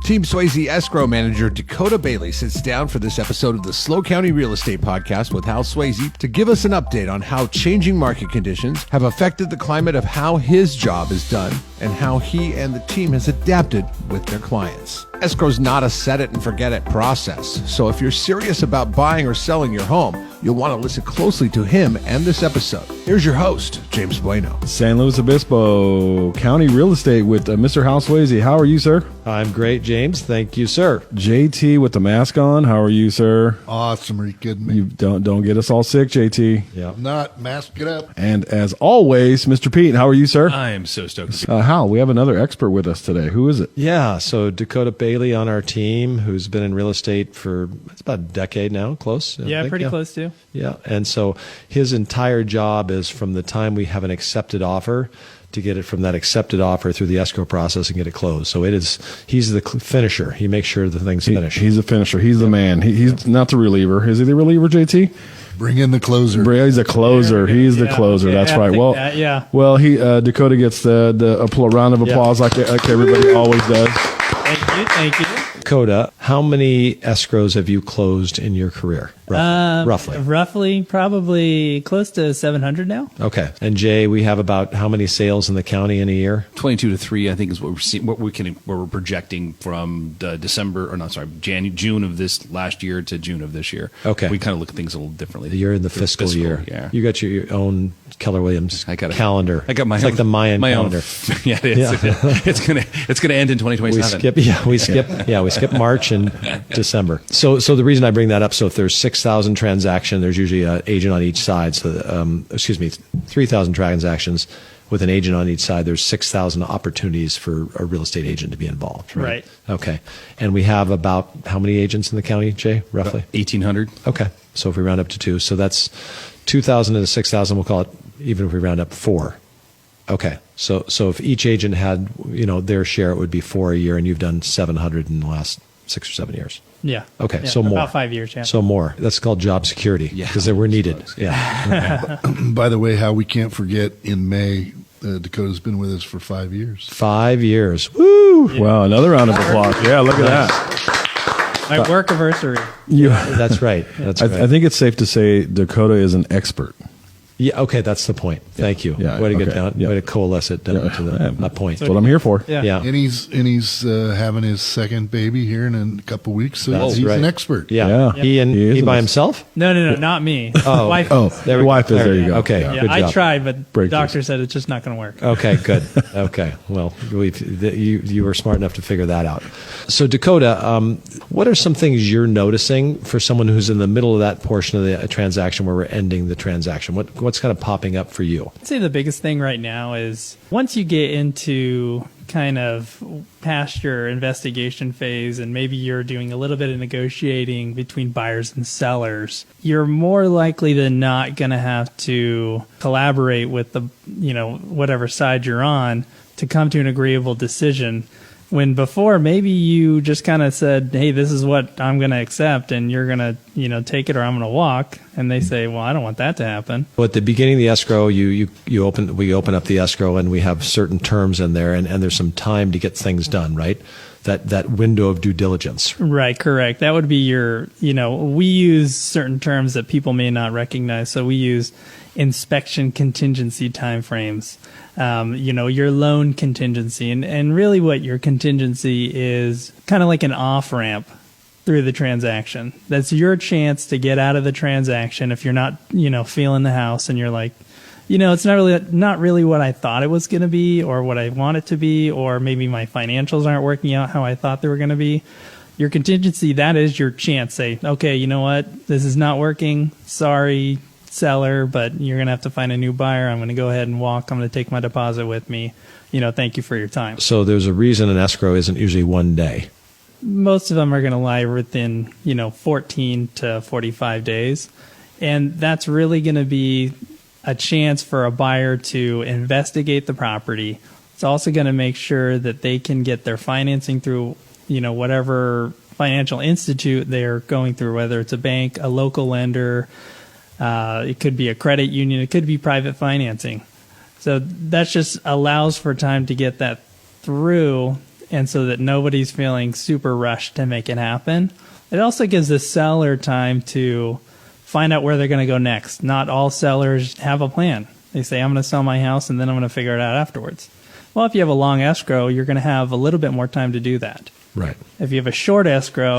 Team Sweasey Escrow Manager Dakota Bailey sits down for this episode of the Slow County Real Estate Podcast with Hal Sweasey to give us an update on how changing market conditions have affected the climate of how his job is done and how he and the team has adapted with their clients. Escrow's not a set-it-and-forget-it process, so if you're serious about buying or selling your home, you'll want to listen closely to him and this episode. Here's your host, James Bueno. San Luis Obispo County Real Estate with Mr. Hal Sweasey. How are you, sir? I'm great, James. Thank you, sir. JT with the mask on. How are you, sir? Awesome. Are you kidding me? You don't get us all sick, JT. Yeah. I'm not. Mask it up. And as always, Mr. Pete, how are you, sir? I am so stoked. Hal, we have another expert with us today. Who is it? Yeah, so Dakota Bailey on our team, who's been in real estate for it's about a decade now, close. Yeah, pretty close too. Yeah, and so his entire job is from the time we have an accepted offer to get it from that accepted offer through the escrow process and get it closed. So he's the finisher. He makes sure the thing's finished. He's the finisher. He's the man. He's not the reliever. Is he the reliever, JT? Bring in the closer. He's a closer. He's the closer. That's right. Well, well, Dakota gets the round of applause like everybody always does. Thank you. Dakota, how many escrows have you closed in your career? Roughly. Roughly, probably close to 700 now. Okay. And Jay, we have about how many sales in the county in a year? 22 to 3, I think, is what we're seeing, what we're projecting from June of this last year to June of this year. Okay. We kind of look at things a little differently. You're in the fiscal year. Yeah. You got your own Keller Williams calendar. I got my it's own, like the Mayan calendar. Yeah, it is. Yeah. It's gonna end in 2027. We skip March and December. So the reason I bring that up, so if there's 6,000 transactions, there's usually an agent on each side. So 3,000 transactions with an agent on each side. There's 6,000 opportunities for a real estate agent to be involved. Right. Okay. And we have about how many agents in the county, Jay? Roughly 1,800. Okay. So if we round up to 2, so that's 2,000 into 6,000. We'll call it, even if we round up, 4. Okay. So if each agent had, their share, it would be 4 a year, and you've done 700 in the last 6 or 7 years. Yeah. Okay. Yeah, so more. About 5 years, yeah. So more. That's called job security. Yeah. Because we're needed. Yeah. By the way, how we can't forget in May, Dakota's been with us for 5 years. 5 years. Woo! Yeah. Wow. Another round of applause. Yeah. Look at that. My work anniversary. That's right. That's right. I think it's safe to say Dakota is an expert. Yeah, okay, that's the point. Thank you. Yeah, way to get okay. down. Yeah. Way to coalesce it down to that point. That's what I'm here for. Yeah. And he's having his second baby here in a couple of weeks, so That's he's right. an expert. Yeah. He by himself? No, not me. Oh, Wife. There you go. Okay, Yeah, good job. I tried, but Break the doctor said it's just not going to work. Okay, good. Okay, well, you were smart enough to figure that out. So Dakota, what are some things you're noticing for someone who's in the middle of that portion of the transaction where we're ending the transaction? What's kind of popping up for you? I'd say the biggest thing right now is once you get into kind of past your investigation phase and maybe you're doing a little bit of negotiating between buyers and sellers, you're more likely than not going to have to collaborate with the, whatever side you're on to come to an agreeable decision. When before, maybe you just kind of said, hey, this is what I'm going to accept, and you're going to, take it or I'm going to walk. And they say, well, I don't want that to happen. Well, at the beginning of the escrow, we open up the escrow and we have certain terms in there, and there's some time to get things done, right? That window of due diligence. Right, correct. That would be your, we use certain terms that people may not recognize. So we use inspection contingency timeframes. Your loan contingency, and really what your contingency is kind of like an off-ramp through the transaction. That's your chance to get out of the transaction if you're not, feeling the house and you're like, it's not really what I thought it was going to be or what I want it to be, or maybe my financials aren't working out how I thought they were going to be. Your contingency, that is your chance. Say, okay, you know what? This is not working. Sorry, seller, but you're going to have to find a new buyer. I'm going to go ahead and walk. I'm going to take my deposit with me. Thank you for your time. So there's a reason an escrow isn't usually 1 day. Most of them are going to lie within, 14 to 45 days. And that's really going to be a chance for a buyer to investigate the property. It's also going to make sure that they can get their financing through, whatever financial institute they're going through, whether it's a bank, a local lender, it could be a credit union, it could be private financing. So that just allows for time to get that through and so that nobody's feeling super rushed to make it happen. It also gives the seller time to find out where they're going to go next. Not all sellers have a plan. They say, I'm going to sell my house and then I'm going to figure it out afterwards. Well, if you have a long escrow, you're going to have a little bit more time to do that. Right. If you have a short escrow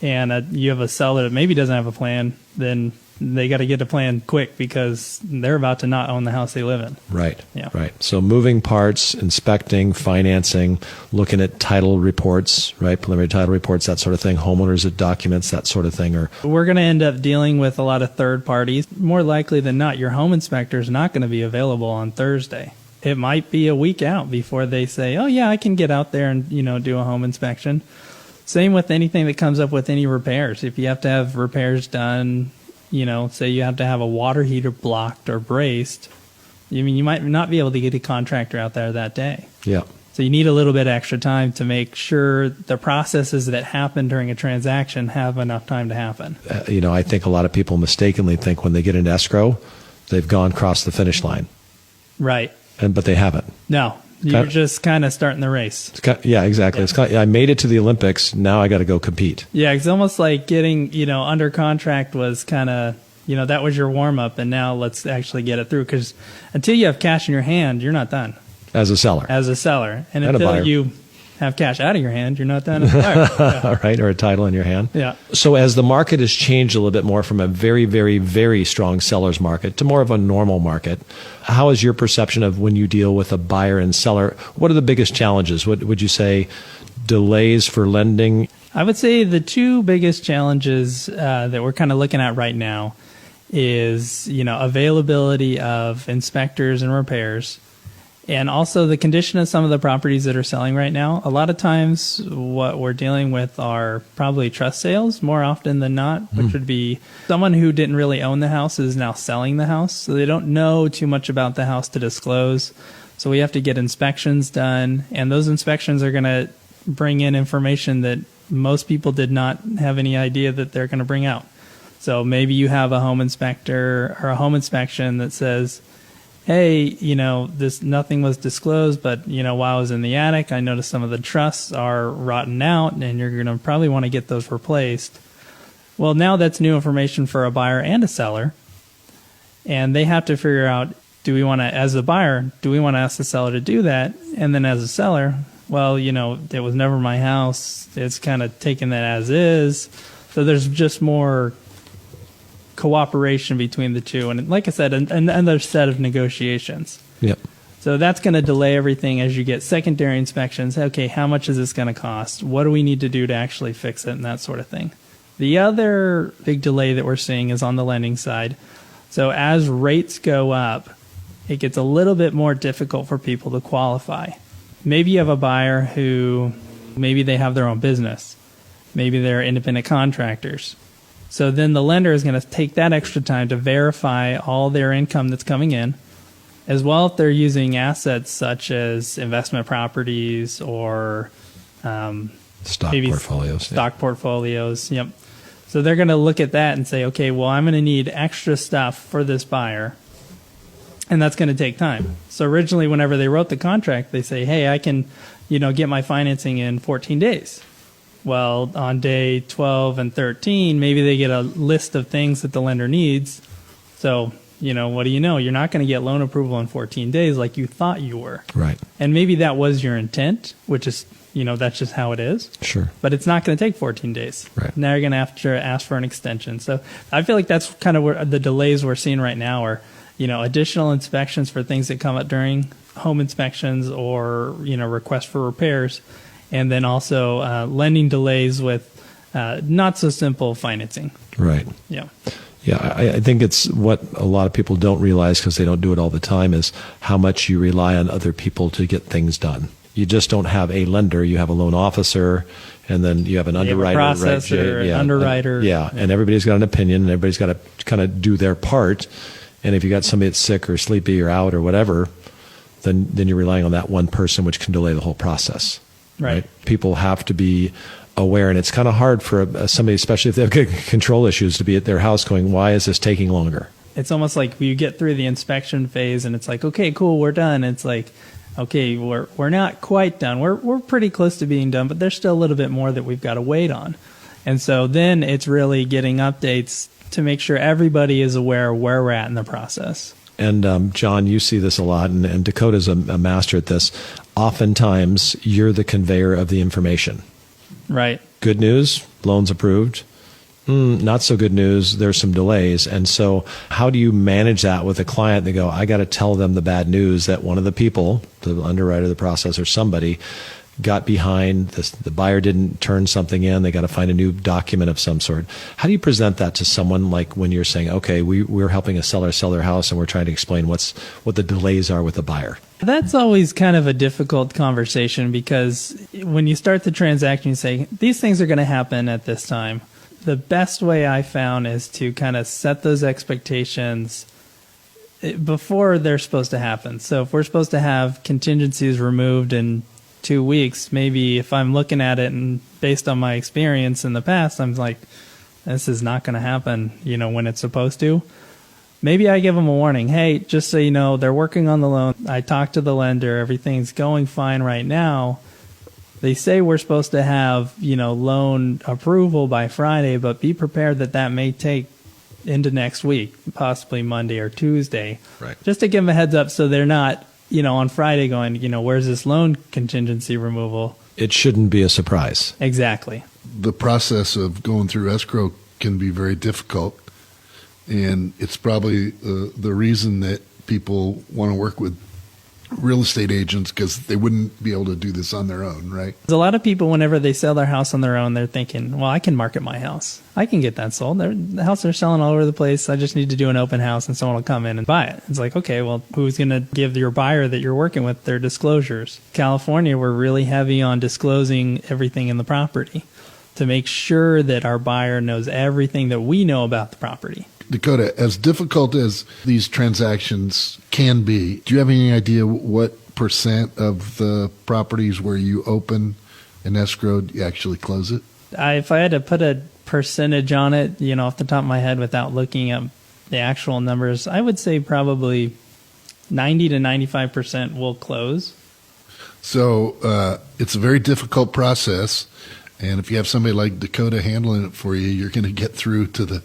and you have a seller that maybe doesn't have a plan, then they got to get a plan quick because they're about to not own the house they live in. Right. Yeah. Right. So moving parts, inspecting, financing, looking at title reports, right? Preliminary title reports, that sort of thing, homeowners documents, that sort of thing. Or we're going to end up dealing with a lot of third parties. More likely than not, your home inspector is not going to be available on Thursday. It might be a week out before they say, oh yeah, I can get out there and, do a home inspection. Same with anything that comes up with any repairs. If you have to have repairs done, say you have to have a water heater blocked or braced, you might not be able to get a contractor out there that day. Yeah. So you need a little bit extra time to make sure the processes that happen during a transaction have enough time to happen. I think a lot of people mistakenly think when they get into escrow, they've gone across the finish line. Right. But they haven't. No. You're just kind of starting the race. Yeah, exactly. Yeah. I made it to the Olympics. Now I got to go compete. Yeah, it's almost like getting, under contract was kind of, that was your warm up, and now let's actually get it through. Because until you have cash in your hand, you're not done. As a seller. And a until buyer. you have cash out of your hand, you're not done as a buyer. Yeah. Right, or a title in your hand. Yeah. So as the market has changed a little bit more from a very, very, very strong seller's market to more of a normal market, how is your perception of when you deal with a buyer and seller? What are the biggest challenges? What would you say? Delays for lending? I would say the two biggest challenges that we're kind of looking at right now is, availability of inspectors and repairs. And also the condition of some of the properties that are selling right now. A lot of times what we're dealing with are probably trust sales more often than not, which would be someone who didn't really own the house is now selling the house. So they don't know too much about the house to disclose. So we have to get inspections done. And those inspections are going to bring in information that most people did not have any idea that they're going to bring out. So maybe you have a home inspector or a home inspection that says, hey, this nothing was disclosed, but while I was in the attic, I noticed some of the trusses are rotten out, and you're going to probably want to get those replaced. Well, now that's new information for a buyer and a seller, and they have to figure out, as a buyer, do we want to ask the seller to do that? And then as a seller, well, it was never my house. It's kind of taking that as is. So there's just more cooperation between the two, and like I said, another set of negotiations. Yep. So that's going to delay everything as you get secondary inspections. Okay, how much is this going to cost? What do we need to do to actually fix it, and that sort of thing. The other big delay that we're seeing is on the lending side. So as rates go up, it gets a little bit more difficult for people to qualify. Maybe you have a buyer who maybe they have their own business. Maybe they're independent contractors. So then the lender is going to take that extra time to verify all their income that's coming in, as well if they're using assets such as investment properties or stock portfolios. Stock portfolios, yep. So they're going to look at that and say, okay, well, I'm going to need extra stuff for this buyer, and that's going to take time. So originally, whenever they wrote the contract, they say, hey, I can, get my financing in 14 days. Well, on day 12 and 13, maybe they get a list of things that the lender needs. So, what do you know? You're not going to get loan approval in 14 days like you thought you were. Right. And maybe that was your intent, which is, that's just how it is. Sure. But it's not going to take 14 days. Right. Now you're going to have to ask for an extension. So I feel like that's kind of where the delays we're seeing right now are, additional inspections for things that come up during home inspections or, requests for repairs. And then also lending delays with not so simple financing. Right. Yeah. Yeah, I think it's what a lot of people don't realize because they don't do it all the time is how much you rely on other people to get things done. You just don't have a lender. You have a loan officer, and then you have an underwriter. You have a processor, an underwriter. And everybody's got an opinion, and everybody's got to kind of do their part. And if you got somebody that's sick or sleepy or out or whatever, then you're relying on that one person, which can delay the whole process. Right. People have to be aware, and it's kind of hard for somebody, especially if they have control issues, to be at their house going, why is this taking longer? It's almost like you get through the inspection phase and it's like, okay, cool, we're done. It's like, okay, we're not quite done. We're pretty close to being done, but there's still a little bit more that we've got to wait on. And so then it's really getting updates to make sure everybody is aware of where we're at in the process. And John, you see this a lot, and Dakota's a master at this. Oftentimes, you're the conveyor of the information. Right. Good news, loans approved. Not so good news, there's some delays. And so how do you manage that with a client? They go, I got to tell them the bad news that one of the people, the underwriter, the processor, somebody got behind, the buyer didn't turn something in, they got to find a new document of some sort. How do you present that to someone, like when you're saying, okay, we're helping a seller sell their house and we're trying to explain what the delays are with the buyer? That's always kind of a difficult conversation, because when you start the transaction, you say, these things are going to happen at this time. The best way I found is to kind of set those expectations before they're supposed to happen. So if we're supposed to have contingencies removed in 2 weeks, maybe if I'm looking at it and based on my experience in the past, I'm like, this is not going to happen, when it's supposed to. Maybe I give them a warning. Hey, just so you know, they're working on the loan. I talked to the lender. Everything's going fine right now. They say we're supposed to have, loan approval by Friday, but be prepared that may take into next week, possibly Monday or Tuesday. Right. Just to give them a heads up so they're not, on Friday going, where's this loan contingency removal? It shouldn't be a surprise. Exactly. The process of going through escrow can be very difficult, and it's probably the reason that people want to work with real estate agents, because they wouldn't be able to do this on their own, right? A lot of people, whenever they sell their house on their own, they're thinking, well, I can market my house. I can get that sold. The houses are selling all over the place. I just need to do an open house and someone will come in and buy it. It's like, okay, well, who's going to give your buyer that you're working with their disclosures? California, we're really heavy on disclosing everything in the property to make sure that our buyer knows everything that we know about the property. Dakota, as difficult as these transactions can be, do you have any idea what % of the properties where you open an escrow, you actually close it? If I had to put a percentage on it, off the top of my head without looking at the actual numbers, I would say probably 90 to 95% will close. So it's a very difficult process, and if you have somebody like Dakota handling it for you, you're going to get through to the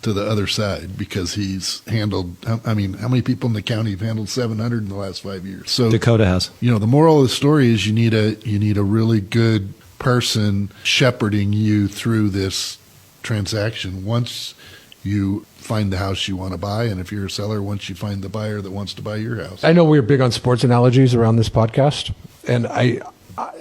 other side, because he's handled, how many people in the county have handled 700 in the last 5 years? So Dakota has. The moral of the story is you need a really good person shepherding you through this transaction. Once you find the house you want to buy, and if you're a seller, once you find the buyer that wants to buy your house. I know we're big on sports analogies around this podcast, and I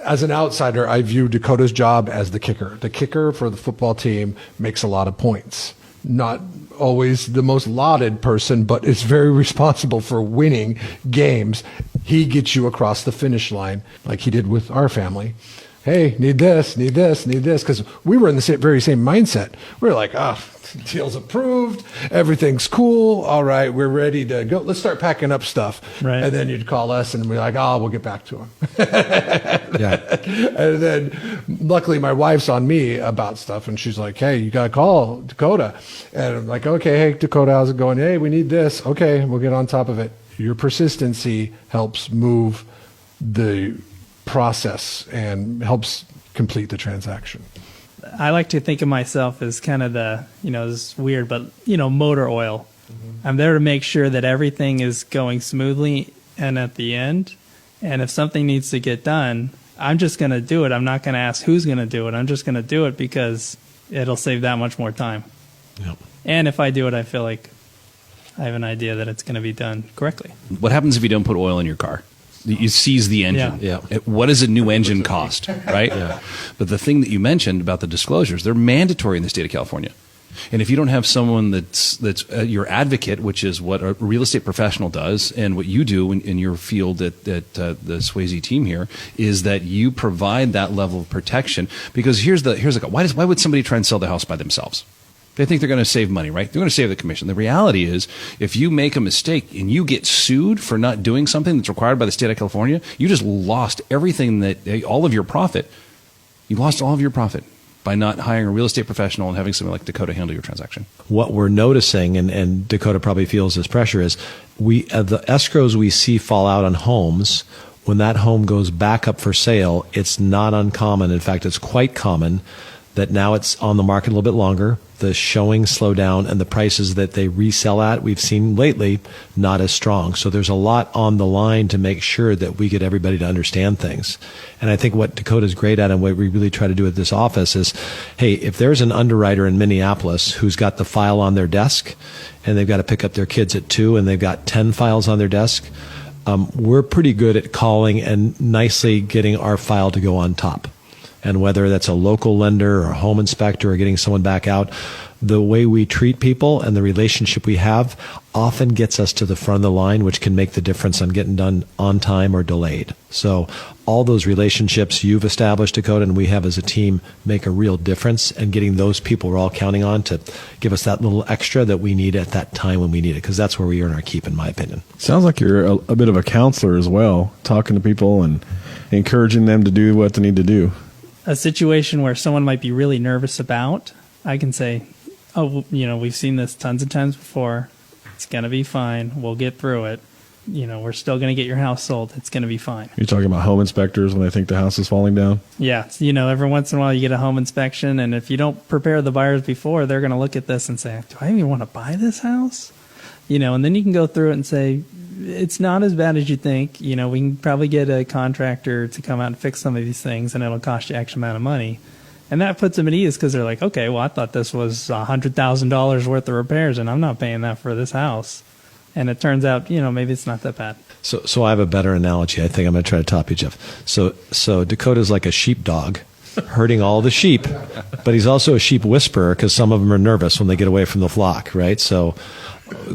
as an outsider, I view Dakota's job as the kicker. The kicker for the football team makes a lot of points. Not always the most lauded person, but is very responsible for winning games. He gets you across the finish line, like he did with our family. Hey, need this, because we were in the very same mindset. We were like, deal's approved, everything's cool, all right, we're ready to go. Let's start packing up stuff. Right. And then you'd call us and we're like, we'll get back to him. Yeah. And then luckily my wife's on me about stuff, and she's like, hey, you got to call Dakota. And I'm like, okay, hey, Dakota, how's it going? Hey, we need this. Okay, we'll get on top of it. Your persistency helps move the process and helps complete the transaction. I like to think of myself as kind of the, it's weird, but, motor oil. Mm-hmm. I'm there to make sure that everything is going smoothly and at the end. And if something needs to get done, I'm just going to do it. I'm not going to ask who's going to do it. I'm just going to do it because it'll save that much more time. Yep. And if I do it, I feel like I have an idea that it's going to be done correctly. What happens if you don't put oil in your car? You seize the engine. Yeah. What does a new engine cost, right? Yeah. But the thing that you mentioned about the disclosures, they're mandatory in the state of California. And if you don't have someone that's your advocate, which is what a real estate professional does, and what you do in your field at the Sweasey team here, is that you provide that level of protection. Because here's why would somebody try and sell the house by themselves? They think they're going to save money, right? They're going to save the commission. The reality is, if you make a mistake and you get sued for not doing something that's required by the state of California, you just lost everything all of your profit. You lost all of your profit by not hiring a real estate professional and having somebody like Dakota handle your transaction. What we're noticing, and Dakota probably feels this pressure, is the escrows we see fall out on homes when that home goes back up for sale, it's not uncommon. In fact, it's quite common that now it's on the market a little bit longer. The showings slow down, and the prices that they resell at, we've seen lately, not as strong. So there's a lot on the line to make sure that we get everybody to understand things. And I think what Dakota's great at and what we really try to do at this office is, hey, if there's an underwriter in Minneapolis who's got the file on their desk and they've got to pick up their kids at 2 and they've got 10 files on their desk, we're pretty good at calling and nicely getting our file to go on top. And whether that's a local lender or a home inspector or getting someone back out, the way we treat people and the relationship we have often gets us to the front of the line, which can make the difference on getting done on time or delayed. So all those relationships you've established, Dakota, and we have as a team make a real difference, and getting those people we're all counting on to give us that little extra that we need at that time when we need it, because that's where we earn our keep, in my opinion. Sounds like you're a bit of a counselor as well, talking to people and encouraging them to do what they need to do. A situation where someone might be really nervous about, I can say, oh, we've seen this tons of times before. It's going to be fine. We'll get through it. We're still going to get your house sold. It's going to be fine. You're talking about home inspectors when they think the house is falling down? Yeah. Every once in a while you get a home inspection, and if you don't prepare the buyers before, they're going to look at this and say, do I even want to buy this house? And then you can go through it and say, it's not as bad as you think. We can probably get a contractor to come out and fix some of these things, and it'll cost you X amount of money. And that puts them at ease, because they're like, okay, well, I thought this was $100,000 worth of repairs, and I'm not paying that for this house. And it turns out, maybe it's not that bad. So I have a better analogy. I think I'm going to try to top you, Jeff. So Dakota's like a sheepdog herding all the sheep, but he's also a sheep whisperer, because some of them are nervous when they get away from the flock, right? So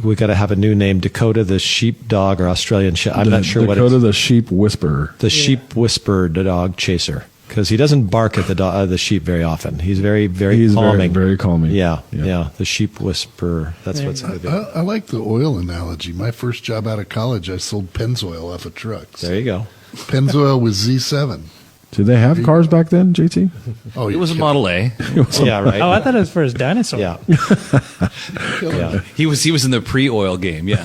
we got to have a new name, Dakota the sheepdog, or Australian sheep. I'm not sure Dakota what it's. Dakota the sheep whisperer. The sheep whisperer dog chaser. Because he doesn't bark at the sheep very often. He's very, very calming. Very calming. Yeah. The sheep whisperer. That's what's going to be. I like the oil analogy. My first job out of college, I sold Pennzoil off of trucks. There you go. Pennzoil was Z7. Did they have cars back then, JT? Oh, it was a Model A. Yeah, right. Oh, I thought it was for his dinosaur. Yeah. Yeah. He was in the pre-oil game. Yeah,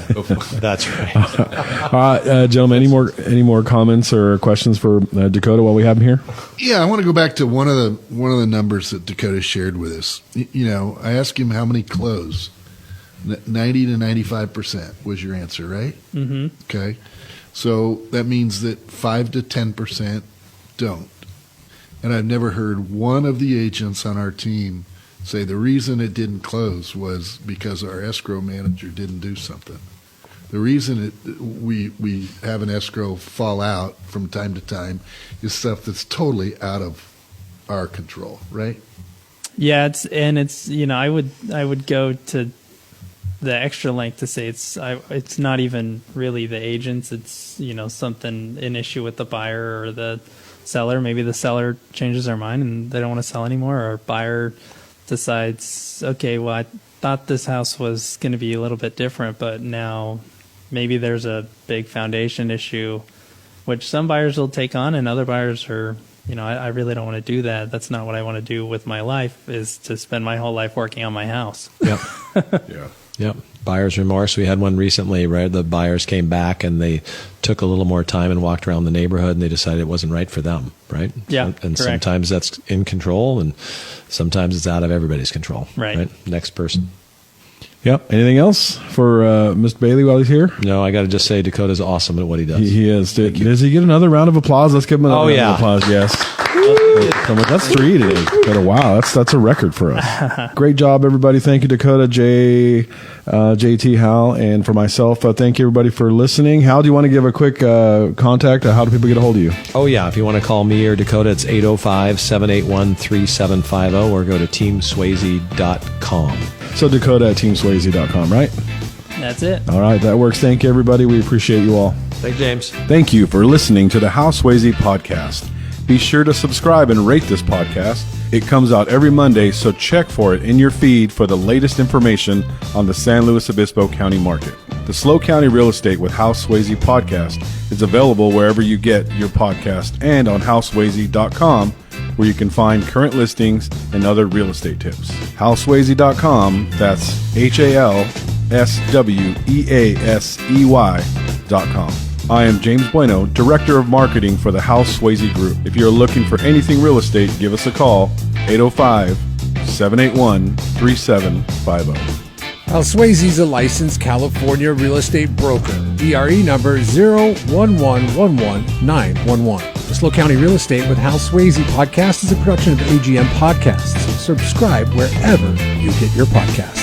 that's right. Gentlemen, any more comments or questions for Dakota while we have him here? Yeah, I want to go back to one of the numbers that Dakota shared with us. I asked him how many close. 90 to 95% was your answer, right? Mm-hmm. Okay, so that means that 5 to 10% don't. And I've never heard one of the agents on our team say the reason it didn't close was because our escrow manager didn't do something. The reason we have an escrow fall out from time to time is stuff that's totally out of our control, right? Yeah, it's I would go to the extra length to say it's not even really the agents. It's an issue with the buyer or the seller. Maybe the seller changes their mind and they don't want to sell anymore, or buyer decides, okay, well, I thought this house was going to be a little bit different, but now maybe there's a big foundation issue, which some buyers will take on, and other buyers are, I really don't want to do that. That's not what I want to do with my life, is to spend my whole life working on my house. Yep. Yeah. Yep. Buyer's remorse. We had one recently where the buyers came back and they took a little more time and walked around the neighborhood, and they decided it wasn't right for them, right? Yeah, And correct. sometimes that's in control, and sometimes it's out of everybody's control. Right. Next person. Yep. Anything else for Mr. Bailey while he's here? No, I got to just say Dakota's awesome at what he does. He is. Does he get another round of applause? Let's give him another round of applause. Yes. That's 3 today. Dakota. Wow, that's a record for us. Great job, everybody. Thank you, Dakota, JT, Hal, and for myself. Thank you, everybody, for listening. Hal, do you want to give a quick contact? How do people get a hold of you? Oh, yeah. If you want to call me or Dakota, it's 805-781-3750, or go to teamswayze.com. So Dakota at teamswayze.com, right? That's it. All right, that works. Thank you, everybody. We appreciate you all. Thanks, James. Thank you for listening to the Hal Sweasey podcast. Be sure to subscribe and rate this podcast. It comes out every Monday, so check for it in your feed for the latest information on the San Luis Obispo County market. The Slow County Real Estate with Hal Sweasey podcast is available wherever you get your podcast and on halsweasey.com, where you can find current listings and other real estate tips. halsweasey.com, that's HALSWEASEY.com. I am James Bueno, Director of Marketing for the Hal Sweasey Group. If you're looking for anything real estate, give us a call, 805-781-3750. Hal Sweasey is a licensed California real estate broker. DRE number 01111-911. The Slow County Real Estate with Hal Sweasey podcast is a production of AGM Podcasts. Subscribe wherever you get your podcasts.